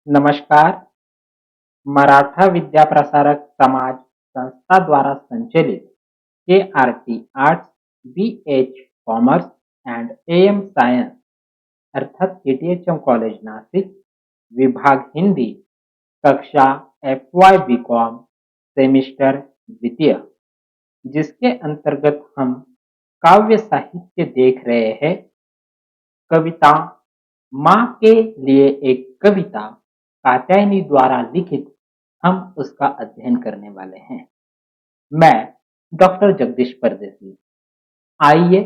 नमस्कार। मराठा विद्या प्रसारक समाज संस्था द्वारा संचालित KRT arts, BH commerce and AM science अर्थात KTHM कॉलेज नासिक, विभाग हिंदी, कक्षा FY BCom, सेमिस्टर द्वितीय, जिसके अंतर्गत हम काव्य साहित्य देख रहे हैं। कविता माँ के लिए एक कविता कात्यायनी द्वारा लिखित, हम उसका अध्ययन करने वाले हैं। मैं डॉक्टर जगदीश परदेसी। आइए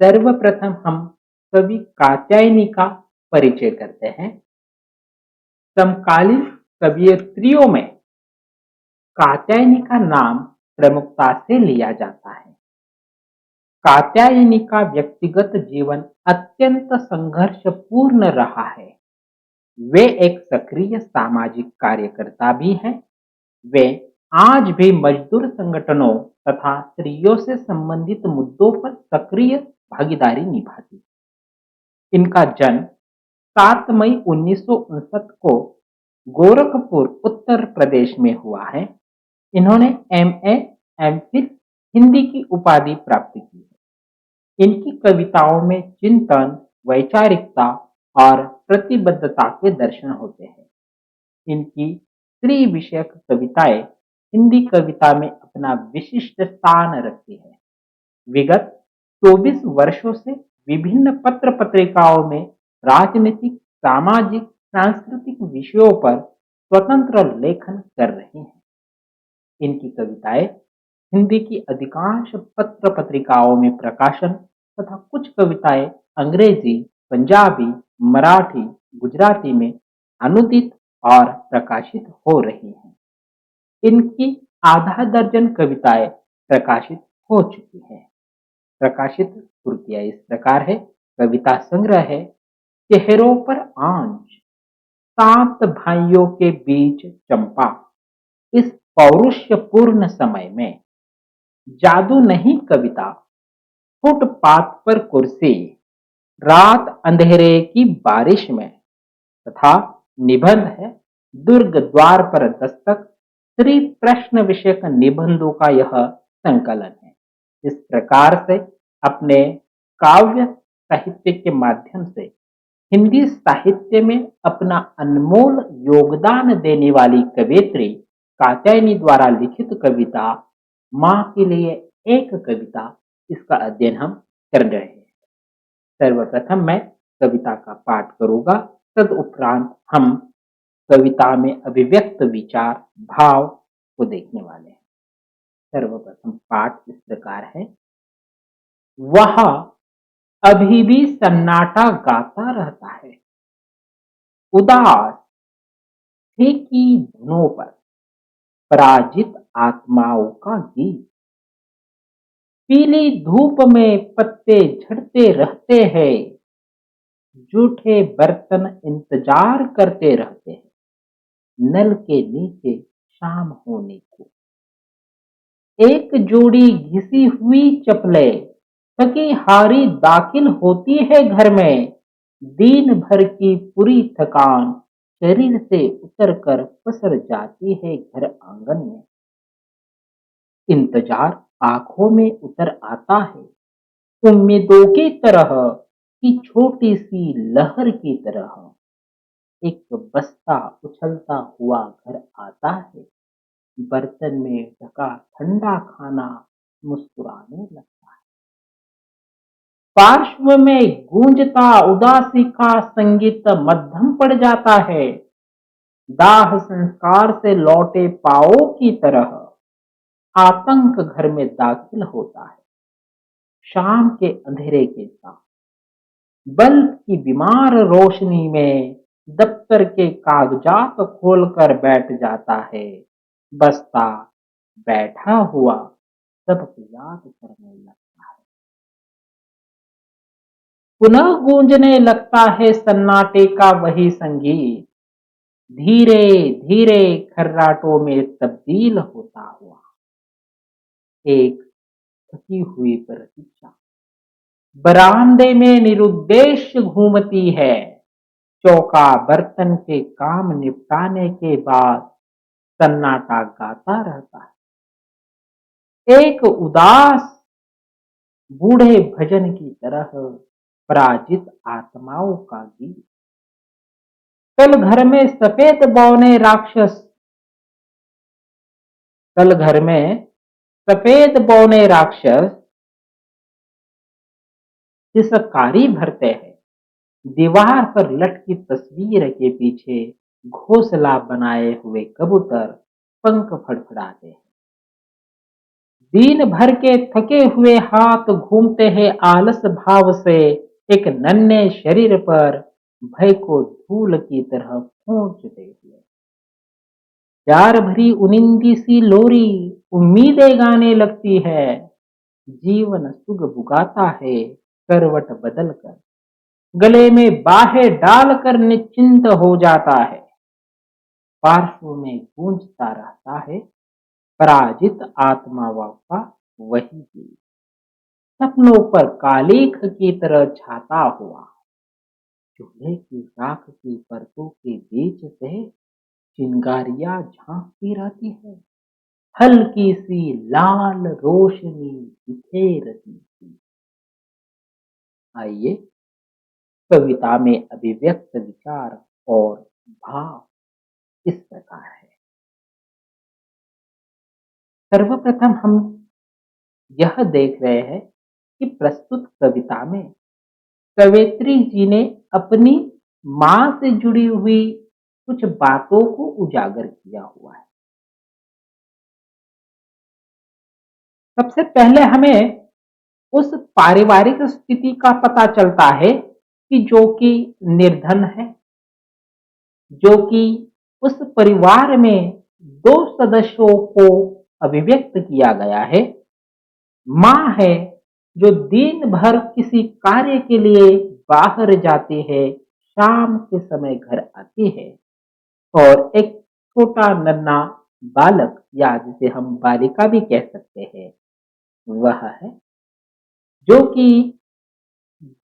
सर्वप्रथम हम कवि कात्यायनी का परिचय करते हैं। समकालीन कवयित्रियों में कात्यायनी का नाम प्रमुखता से लिया जाता है। कात्यायनी का व्यक्तिगत जीवन अत्यंत संघर्षपूर्ण रहा है। वे एक सक्रिय सामाजिक कार्यकर्ता भी हैं। वे आज भी मजदूर संगठनों तथा स्त्रियों से संबंधित मुद्दों पर सक्रिय भागीदारी निभाती। इनका जन्म 7 मई 1959 को गोरखपुर उत्तर प्रदेश में हुआ है। इन्होंने MA MPhil हिंदी की उपाधि प्राप्त की है। इनकी कविताओं में चिंतन, वैचारिकता और प्रतिबद्धता के दर्शन होते हैं। इनकी स्त्री विषयक कविताएं हिंदी कविता में अपना विशिष्ट स्थान रखती है। विगत 24 वर्षों से विभिन्न पत्र पत्रिकाओं में राजनीतिक, सामाजिक, सांस्कृतिक विषयों पर स्वतंत्र लेखन कर रही हैं। इनकी कविताएं हिंदी की अधिकांश पत्र पत्रिकाओं में प्रकाशन तथा कुछ कविताएं अंग्रेजी, पंजाबी, मराठी, गुजराती में अनुदित और प्रकाशित हो रही हैं। इनकी आधा दर्जन कविताएं प्रकाशित हो चुकी हैं। प्रकाशित कृतियां इस प्रकार है। कविता संग्रह है चेहरों पर आंच, 7 भाइयों के बीच चंपा, इस पौरुषपूर्ण समय में, जादू नहीं कविता, फुटपाथ पर कुर्सी, रात अंधेरे की बारिश में, तथा निबंध है दुर्ग द्वार पर दस्तक। श्री प्रश्न विषयक निबंधों का यह संकलन है। इस प्रकार से अपने काव्य साहित्य के माध्यम से हिंदी साहित्य में अपना अनमोल योगदान देने वाली कवयित्री कात्यायनी द्वारा लिखित कविता माँ के लिए एक कविता, इसका अध्ययन हम कर रहे हैं। सर्वप्रथम मैं कविता का पाठ करूंगा, तदुपरांत हम कविता में अभिव्यक्त विचार, भाव को देखने वाले हैं। सर्वप्रथम पाठ इस प्रकार है। वह अभी भी सन्नाटा गाता रहता है, उदास फीकी धुनों पर, पराजित आत्माओं का गीत। पीली धूप में पत्ते झड़ते रहते हैं, जूठे बर्तन इंतजार करते रहते हैं नल के नीचे शाम होने को। एक जोड़ी घिसी हुई चप्पलें थकी हारी दाखिल होती है घर में। दिन भर की पूरी थकान शरीर से उतरकर पसर जाती है घर आंगन में। इंतजार आंखों में उतर आता है, उम्मीदों की तरह कि छोटी सी लहर की तरह। एक बस्ता उछलता हुआ घर आता है, बर्तन में ढका ठंडा खाना मुस्कुराने लगता है। पार्श्व में गूंजता उदासी का संगीत मध्यम पड़ जाता है। दाह संस्कार से लौटे पाओ की तरह आतंक घर में दाखिल होता है। शाम के अंधेरे के साथ बल्ब की बीमार रोशनी में दफ्तर के कागजात खोलकर बैठ जाता है। बस्ता बैठा हुआ सबको याद करने लगता है। पुनः गूंजने लगता है सन्नाटे का वही संगीत, धीरे धीरे खर्राटों में तब्दील होता हुआ। एक थकी हुई प्रतीक्षा बरामदे में निरुद्देश्य घूमती है। चौका बर्तन के काम निपटाने के बाद सन्नाटा गाता रहता है, एक उदास बूढ़े भजन की तरह, पराजित आत्माओं का गीत। कल घर में सफेद बौने राक्षस कल घर में सफेद बौने राक्षस हिसकारी भरते हैं, दीवार पर लटकी तस्वीर के पीछे घोंसला बनाए हुए कबूतर पंख फड़फड़ाते हैं। दिन भर के थके हुए हाथ घूमते हैं आलस भाव से, एक नन्हे शरीर पर भय को धूल की तरह पहुंचते हुए। प्यार भरी उनिंदी सी लोरी उम्मीदें गाने लगती है, जीवन सुग बुगाता है करवट बदल कर, गले में बाहें डालकर निश्चिंत हो जाता है। पार्श्व में गूंजता रहता है पराजित आत्माओं का वही गीत, सपनों पर कालिख की तरह छाता हुआ। चूल्हे की राख की परतों के बीच से चिंगारियां झांकती रहती है, हल्की सी लाल रोशनी बिखेरती थी। आइए कविता में अभिव्यक्त विचार और भाव इस प्रकार है। सर्वप्रथम हम यह देख रहे हैं कि प्रस्तुत कविता में कवयित्री जी ने अपनी मां से जुड़ी हुई कुछ बातों को उजागर किया हुआ है। सबसे पहले हमें उस पारिवारिक स्थिति का पता चलता है कि जो कि निर्धन है, जो कि उस परिवार में दो सदस्यों को अभिव्यक्त किया गया है। मां है जो दिन भर किसी कार्य के लिए बाहर जाती है, शाम के समय घर आती है, और एक छोटा नन्हा बालक या जिसे हम बालिका भी कह सकते हैं वह है, जो कि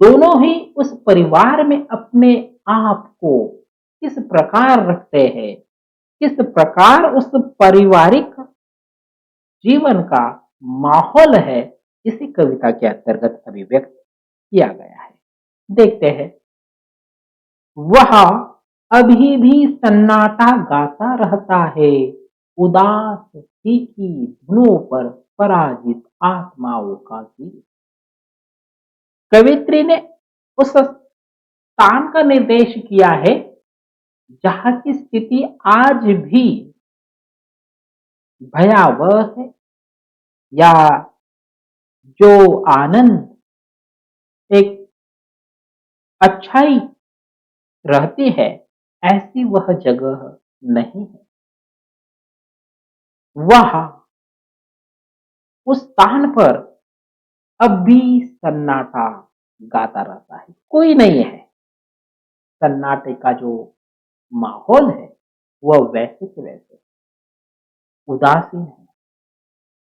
दोनों ही उस परिवार में अपने आप को किस प्रकार रखते हैं, किस प्रकार उस पारिवारिक जीवन का माहौल है, इसी कविता के अंतर्गत अभिव्यक्त किया गया है। देखते हैं। वह अभी भी सन्नाटा गाता रहता है, उदास फीकी धुनों पर पराजित आत्माओं का गीत। कवित्री ने उस स्थान का निर्देश किया है जहां की स्थिति आज भी भयावह है, या जो आनंद एक अच्छाई रहती है ऐसी वह जगह नहीं है। वह उस स्थान पर अब भी सन्नाटा गाता रहता है, कोई नहीं है। सन्नाटे का जो माहौल है वह वैसे के वैसे उदासीन है,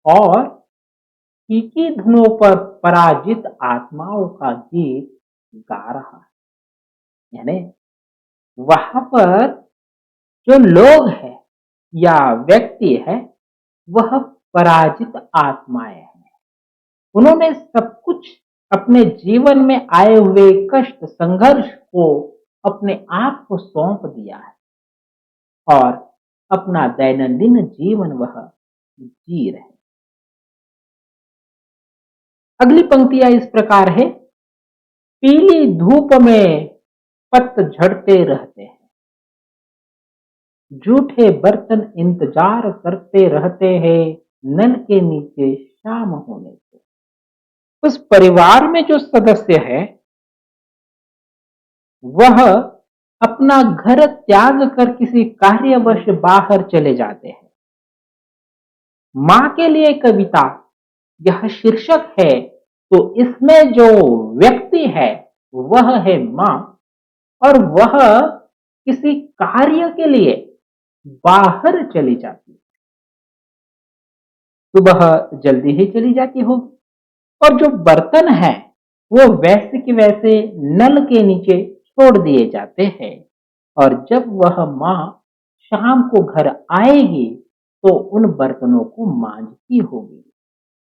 और फीकी धुनों पर पराजित आत्माओं का गीत गा रहा है। यानी वहां पर जो लोग हैं या व्यक्ति है वह पराजित आत्माएं हैं। उन्होंने सब कुछ अपने जीवन में आए हुए कष्ट संघर्ष को अपने आप को सौंप दिया है, और अपना दैनंदिन जीवन वह जी रहे। अगली पंक्तियां इस प्रकार है। पीली धूप में पत्त झड़ते रहते हैं, जूठे बर्तन इंतजार करते रहते हैं नल के नीचे शाम होने से। उस परिवार में जो सदस्य है वह अपना घर त्याग कर किसी कार्यवश बाहर चले जाते हैं। मां के लिए कविता यह शीर्षक है, तो इसमें जो व्यक्ति है वह है मां, और वह किसी कार्य के लिए बाहर चली जाती है। सुबह जल्दी ही चली जाती होगी, और जो बर्तन है वो वैसे के वैसे नल के नीचे छोड़ दिए जाते हैं और जब वह माँ शाम को घर आएगी तो उन बर्तनों को मांजती होगी।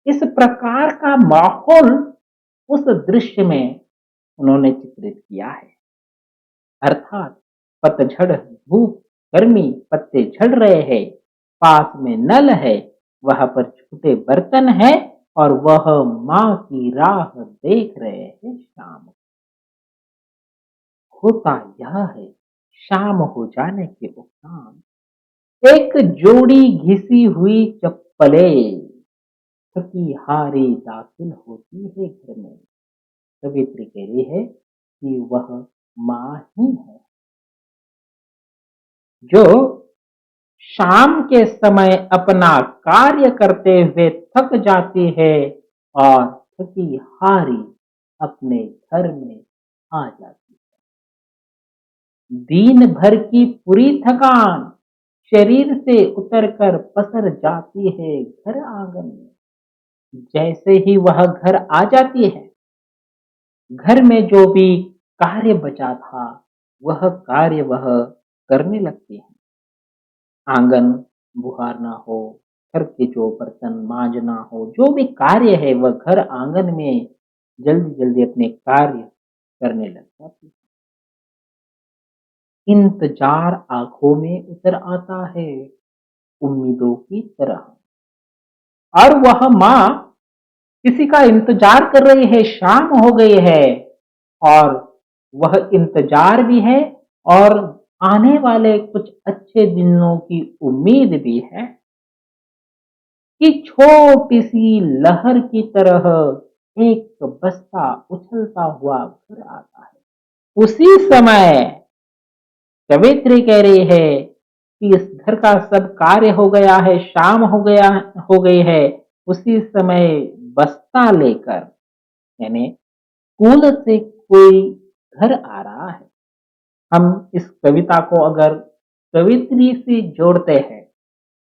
इस प्रकार का माहौल उस दृश्य में उन्होंने चित्रित किया है। अर्थात पतझड़, धूप, गर्मी, पत्ते झड़ रहे हैं, पास में नल है, वहां पर छोटे बर्तन है और वह माँ की राह देख रहे हैं शाम को। होता यह है, शाम हो जाने के उपरांत एक जोड़ी घिसी हुई चप्पलें थकी हारी दाखिल होती है घर में। कवित्री कह रही है कि वह माँ ही है जो शाम के समय अपना कार्य करते हुए थक जाती है और थकी हारी अपने घर में आ जाती है। दिन भर की पूरी थकान शरीर से उतरकर पसर जाती है घर आंगन में। जैसे ही वह घर आ जाती है, घर में जो भी कार्य बचा था वह कार्य वह करने लगती है। आंगन बुहारना हो, घर के जो बर्तन मांजना हो, जो भी कार्य है वह घर आंगन में जल्दी जल्दी अपने कार्य करने लग जाती है। इंतजार आंखों में उतर आता है उम्मीदों की तरह और वह माँ किसी का इंतजार कर रही है। शाम हो गई है और वह इंतजार भी है और आने वाले कुछ अच्छे दिनों की उम्मीद भी है कि छोटी सी लहर की तरह एक बस्ता उछलता हुआ घर आता है। उसी समय कवित्री कह रही है कि इस घर का सब कार्य हो गया है, शाम हो गई है। उसी समय बस्ता लेकर यानी स्कूल से कोई घर आ रहा है। हम इस कविता को अगर कवित्री से जोड़ते हैं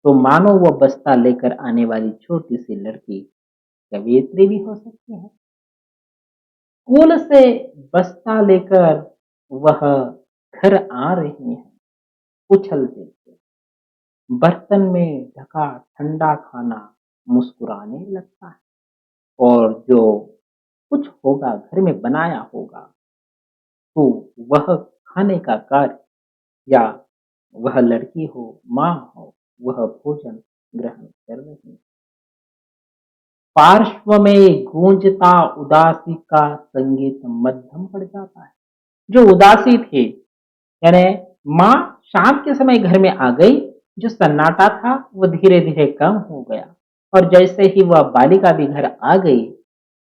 तो मानो वो बस्ता लेकर आने वाली छोटी सी लड़की कवित्री भी हो सकती है। स्कूल से बस्ता लेकर वह घर आ रही है उछलते हुए, बर्तन में ढका ठंडा खाना मुस्कुराने लगता है और जो कुछ होगा घर में बनाया होगा तो वह खाने का कार्य या वह लड़की हो, माँ हो, वह भोजन ग्रहण कर रही है। पार्श्व में गूंजता उदासी का संगीत मध्यम पड़ जाता है। जो उदासी थी यानी माँ शाम के समय घर में आ गई, जो सन्नाटा था वो धीरे धीरे कम हो गया और जैसे ही वह बालिका भी घर आ गई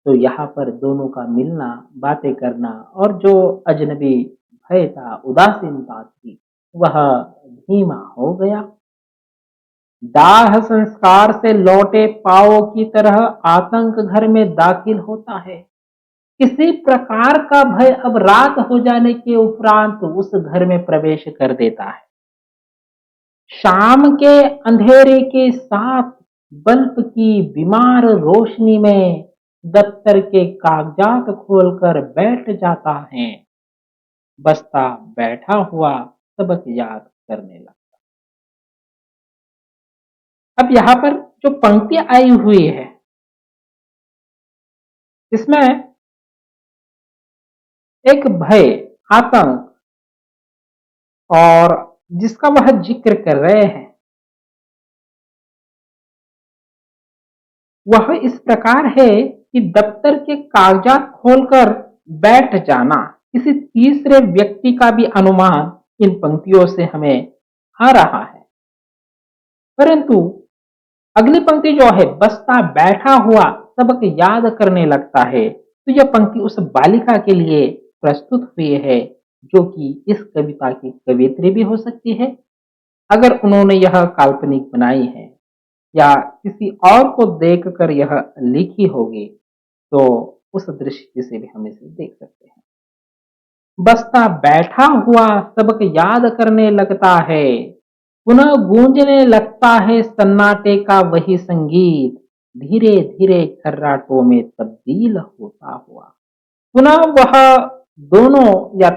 तो यहाँ पर दोनों का मिलना, बातें करना और जो अजनबी भय था, उदासीनता थी, वह धीमा हो गया। दाह संस्कार से लौटे पांवों की तरह आतंक घर में दाखिल होता है। किसी प्रकार का भय अब रात हो जाने के उपरांत उस घर में प्रवेश कर देता है। शाम के अंधेरे के साथ बल्ब की बीमार रोशनी में दफ्तर के कागजात खोलकर बैठ जाता है। बस्ता बैठा हुआ सबक याद करने लगा। अब यहाँ पर जो पंक्ति आई हुई है इसमें एक भय, आतंक और जिसका वह जिक्र कर रहे हैं वह इस प्रकार है कि दफ्तर के कागजात खोलकर बैठ जाना। किसी तीसरे व्यक्ति का भी अनुमान इन पंक्तियों से हमें आ रहा है, परंतु अगली पंक्ति जो है बस्ता बैठा हुआ सबक याद करने लगता है, तो यह पंक्ति उस बालिका के लिए प्रस्तुत हुई है जो कि इस कविता की कवियत्री भी हो सकती है अगर उन्होंने यह काल्पनिक बनाई है या किसी और को देखकर यह लिखी होगी तो उस दृष्टि से भी हम इसे देख सकते हैं। बस्ता बैठा हुआ सबक याद करने लगता है, पुनः गूंजने लगता है सन्नाटे का वही संगीत, धीरे धीरे खर्राटों में तब्दील होता हुआ। पुनः वह दोनों या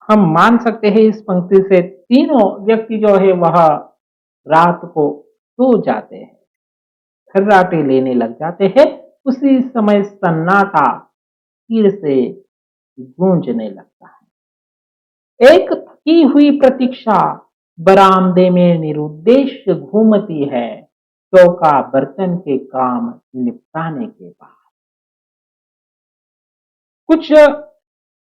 हम मान सकते हैं इस पंक्ति से तीनों व्यक्ति जो है वह रात को सो जाते हैं, खर्राटे लेने लग जाते हैं। उसी समय सन्नाटा फिर से गूंजने लगता है। एक थकी हुई प्रतीक्षा बरामदे में निरुद्देश्य घूमती है, चौका बर्तन के काम निपटाने के बाद। कुछ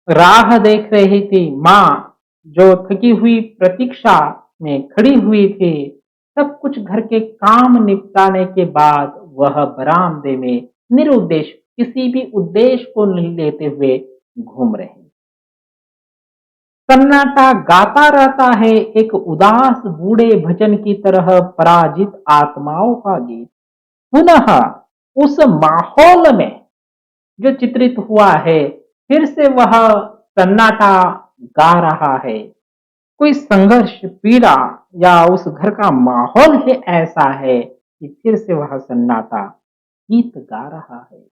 राह देख रही थी माँ, जो थकी हुई प्रतीक्षा में खड़ी हुई थी। सब कुछ घर के काम निपटाने के बाद वह बरामदे में निरुद्देश्य, किसी भी उद्देश्य को नहीं लेते हुए घूम रहे। सन्नाटा गाता रहता है, एक उदास बूढ़े भजन की तरह, पराजित आत्माओं का गीत। पुनः उस माहौल में जो चित्रित हुआ है, फिर से वह सन्नाटा गा रहा है। कोई संघर्ष, पीड़ा या उस घर का माहौल ही ऐसा है कि फिर से वह सन्नाटा गीत गा रहा है।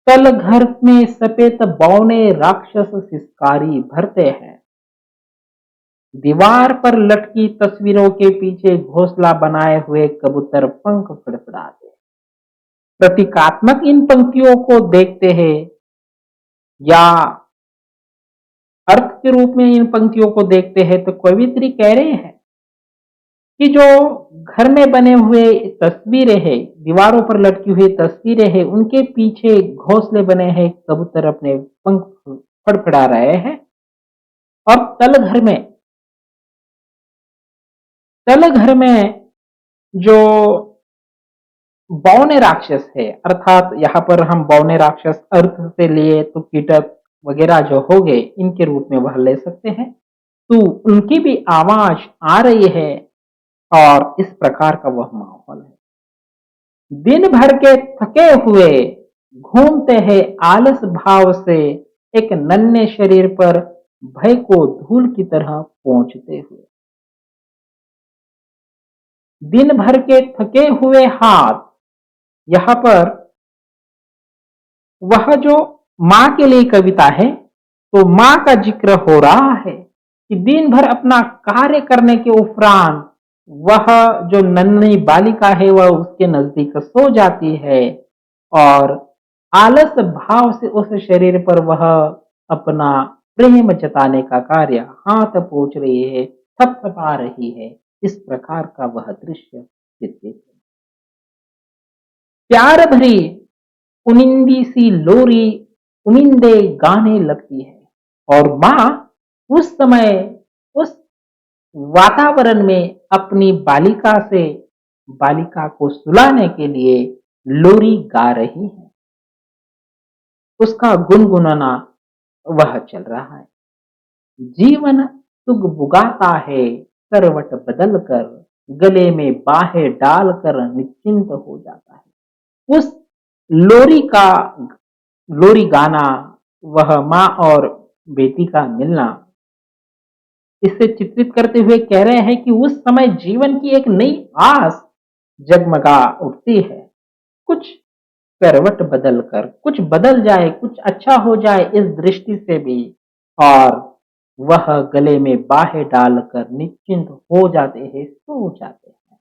तल घर में सफेद बौने राक्षस सिसकारी भरते हैं। दीवार पर लटकी तस्वीरों के पीछे घोंसला बनाए हुए कबूतर पंख फड़फड़ाते। प्रतीकात्मक इन पंक्तियों को देखते हैं या अर्थ के रूप में इन पंक्तियों को देखते हैं तो कवित्री कह रहे हैं कि जो घर में बने हुए तस्वीरें हैं, दीवारों पर लटकी हुई तस्वीरें हैं, उनके पीछे घोंसले बने हैं, कबूतर अपने पंख फड़फड़ा रहे हैं। और तल घर में जो बौने राक्षस है, अर्थात यहाँ पर हम बौने राक्षस अर्थ से लिए तो कीटक वगैरह जो हो गए, इनके रूप में वह ले सकते हैं। तो उनकी भी आवाज आ रही है और इस प्रकार का वह माहौल है। दिन भर के थके हुए घूमते हैं आलस भाव से, एक नन्हे शरीर पर भय को धूल की तरह पहुंचते हुए। दिन भर के थके हुए हाथ, यहाँ पर वह जो माँ के लिए कविता है, तो माँ का जिक्र हो रहा है कि दिन भर अपना कार्य करने के उपरांत वह जो नन्ही बालिका है वह उसके नजदीक सो जाती है और आलस भाव से उस शरीर पर वह अपना प्रेम जताने का कार्य हाथ पोंछ रही है, थपथपा रही है। इस प्रकार का वह दृश्य चित्रित है। प्यार भरी उनिंदी सी लोरी उमिंदे गाने लगती है और माँ उस समय उस वातावरण में अपनी बालिका को सुलाने के लिए लोरी गा रही है। उसका गुनगुनाना वह चल रहा है। जीवन सुगबुगाता है, करवट बदल कर, गले में बाहें डालकर निश्चिंत हो जाता है। उस लोरी का लोरी गाना, वह माँ और बेटी का मिलना, इसे चित्रित करते हुए कह रहे हैं कि उस समय जीवन की एक नई आस जगमगा उठती है। कुछ करवट बदल कर, कुछ बदल जाए, कुछ अच्छा हो जाए इस दृष्टि से भी, और वह गले में बाहें डालकर निश्चिंत हो जाते हैं, सो जाते हैं।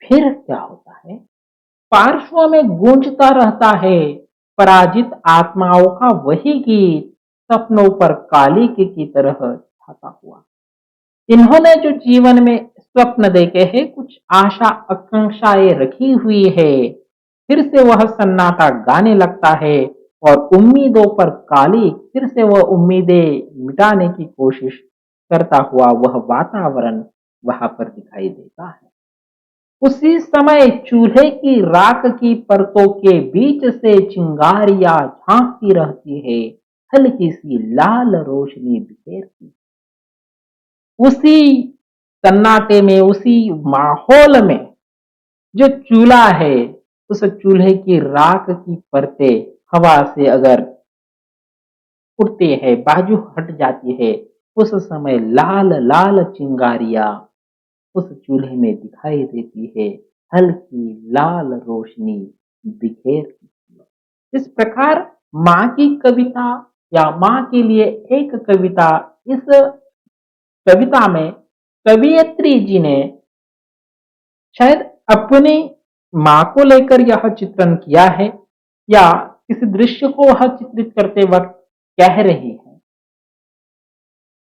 फिर क्या होता है? पार्श्व में गूंजता रहता है पराजित आत्माओं का वही गीत, सपनों पर काली की तरह छाता हुआ। इन्होंने जो जीवन में स्वप्न देखे हैं, कुछ आशा आकांक्षाएं रखी हुई है, फिर से वह सन्नाटा गाने लगता है और उम्मीदों पर काली, फिर से वह उम्मीदें मिटाने की कोशिश करता हुआ वह वातावरण वहां पर दिखाई देता है। उसी समय चूल्हे की राख की परतों के बीच से चिंगारियां झांकती रहती है, हल्की सी लाल रोशनी बिखेरती। उसी सन्नाटे में, उसी माहौल में जो चूल्हा है, उस चूल्हे की राख की परतें हवा से अगर उड़ती है, बाजू हट जाती है, उस समय लाल लाल चिंगारियां उस चूल्हे में दिखाई देती है, हल्की लाल रोशनी बिखेर। इस प्रकार माँ की कविता या माँ के लिए एक कविता। इस कविता में कवियत्री जी ने शायद अपनी माँ को लेकर यह चित्रण किया है या किसी दृश्य को वह चित्रित करते वक्त कह रही है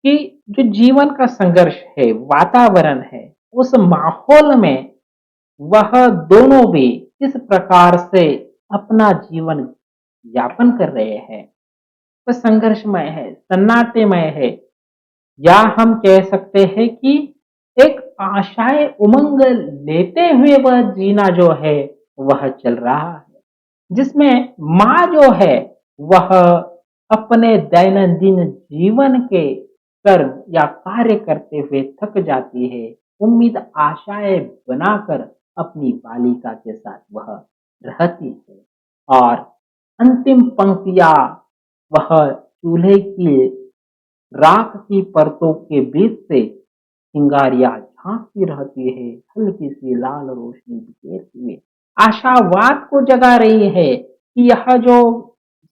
कि जो जीवन का संघर्ष है, वातावरण है, उस माहौल में वह दोनों भी किस प्रकार से अपना जीवन यापन कर रहे हैं। वह संघर्षमय है, सन्नाटेमय है, या हम कह सकते हैं कि एक आशाएं उमंग लेते हुए वह जीना जो है वह चल रहा है, जिसमें माँ जो है वह अपने दैनंदिन जीवन के कर्म या कार्य करते हुए थक जाती है। उम्मीद आशाएं बनाकर अपनी बालिका के साथ वह रहती है और अंतिम पंक्तियां वह चूल्हे की राख की परतों के बीच से चिंगारियां झांकती रहती है, हल्की सी लाल रोशनी बिखेरती हुए आशावाद को जगा रही है कि यह जो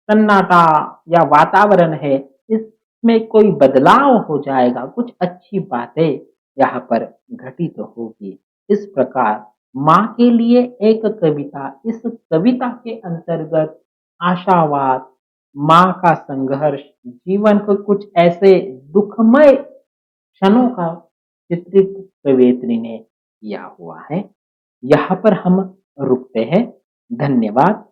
सन्नाटा या वातावरण है इसमें कोई बदलाव हो जाएगा, कुछ अच्छी बातें यहाँ पर घटित होगी। इस प्रकार माँ के लिए एक कविता, इस कविता के अंतर्गत आशावाद, माँ का संघर्ष, जीवन को कुछ ऐसे दुखमय क्षणों का चित्रित कवयित्री ने किया हुआ है। यहाँ पर हम रुकते हैं। धन्यवाद।